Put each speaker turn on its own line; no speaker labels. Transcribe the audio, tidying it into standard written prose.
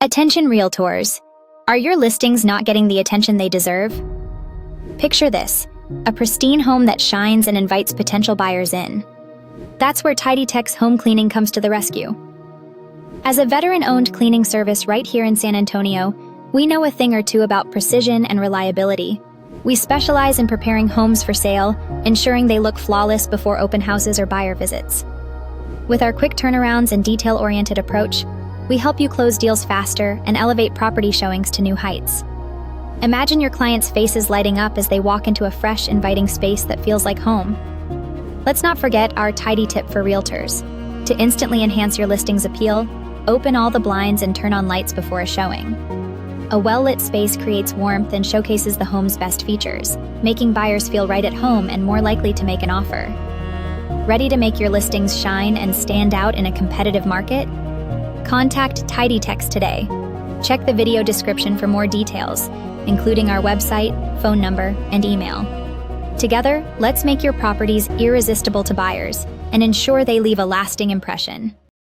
Attention realtors. Are your listings not getting the attention they deserve? Picture this, a pristine home that shines and invites potential buyers in. That's where TidyTex home cleaning comes to the rescue. As a veteran-owned cleaning service right here in San Antonio, we know a thing or two about precision and reliability. We specialize in preparing homes for sale, ensuring they look flawless before open houses or buyer visits. With our quick turnarounds and detail-oriented approach, we help you close deals faster and elevate property showings to new heights. Imagine your clients' faces lighting up as they walk into a fresh, inviting space that feels like home. Let's not forget our tidy tip for realtors. To instantly enhance your listing's appeal, open all the blinds and turn on lights before a showing. A well-lit space creates warmth and showcases the home's best features, making buyers feel right at home and more likely to make an offer. Ready to make your listings shine and stand out in a competitive market? Contact TidyTex today. Check the video description for more details, including our website, phone number, and email. Together, let's make your properties irresistible to buyers and ensure they leave a lasting impression.